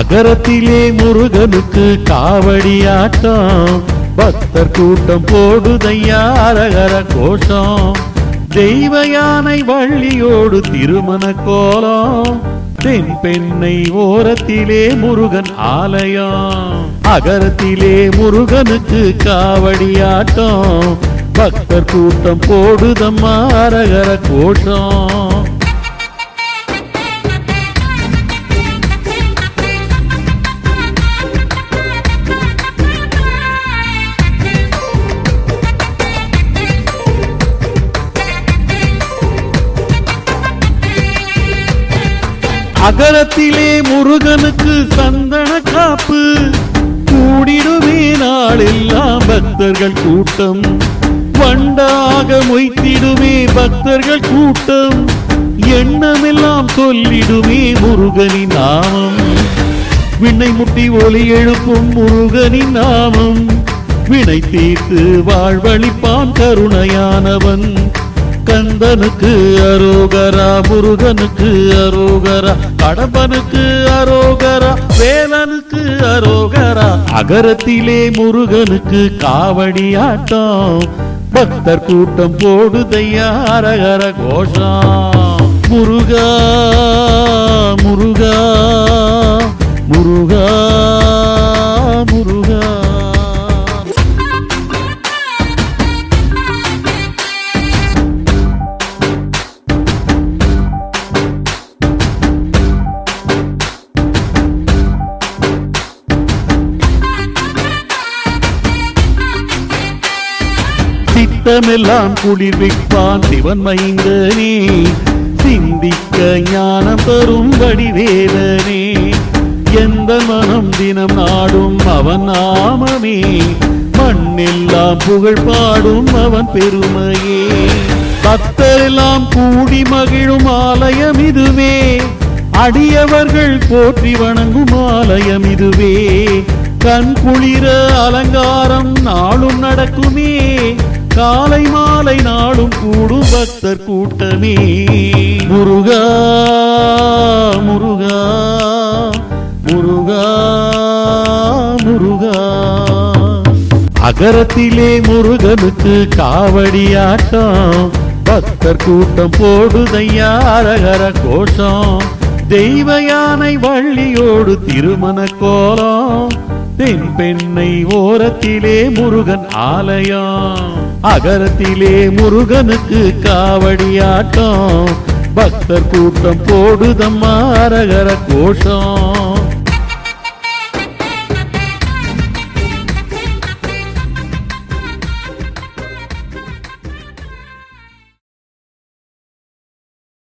அகரத்திலே முருகனுக்கு காவடியாட்டம், பக்தர் கூட்டம் போடுதையா அரகர கோஷம். தெய்வ யானை வள்ளியோடு திருமண கோலம், தென் பெண்ணை ஓரத்திலே முருகன் ஆலயம். அகரத்திலே முருகனுக்கு காவடியாட்டம், பக்தர் கூட்டம் போடுதம்மா அரகர கோஷம். அகரத்திலே முருகனுக்கு சந்தன காப்பு, கூடிடுமே நாளெல்லாம் பக்தர்கள் கூட்டம். வண்டாக மொய்த்திடுமே பக்தர்கள் கூட்டம், எண்ணமெல்லாம் சொல்லிடுமே முருகனின் நாமம். விண்ணை முட்டி ஒலி எழுப்பும் முருகனின் நாமம், வினை தீர்த்து வாழ்வழிப்பான் கருணையானவன். கந்தனுக்கு அரோகரா, முருகனுக்கு அரோகரா, கடம்பனுக்கு அரோகரா, வேலனுக்கு அரோகரா. அகரத்திலே முருகனுக்கு காவடியாட்டம், பக்தர் கூட்டம் போடுதையா அரகர கோஷம். முருகா முருகா முருகா முருகா. சித்தமெல்லாம் குளிர்விப்பான் சிவன் மைந்தனே, சிந்திக்க ஞானம் தரும் வடிவேலனே. எந்த மனம் தினம் நாடும் அவன் நாமமே, மண்ணெல்லாம் புகழ் பாடும் அவன் பெருமையே. பக்தரெல்லாம் கூடி மகிழும் ஆலயம் இதுவே, அடியவர்கள் போற்றி வணங்கும் ஆலயம் இதுவே. கண் குளிர அலங்காரம் நாளும் நடக்குமே, காலை மாலை நாளும் கூடும் பக்தர் கூட்டமே. முருகா முருகா முருகா முருகா. அகரத்திலே முருகனுக்கு காவடியாட்டம், பக்தர் கூட்டம் போடுதையா அரகர கோஷம். தெய்வ யானை வள்ளியோடு திருமண கோலம், தென் பெண்ணை ஓரத்திலே முருகன் ஆலயம். அகரத்திலே முருகனுக்கு காவடியாட்டம், பக்தர் கூட்டம் போடுதம்மா அரகர கோஷம்.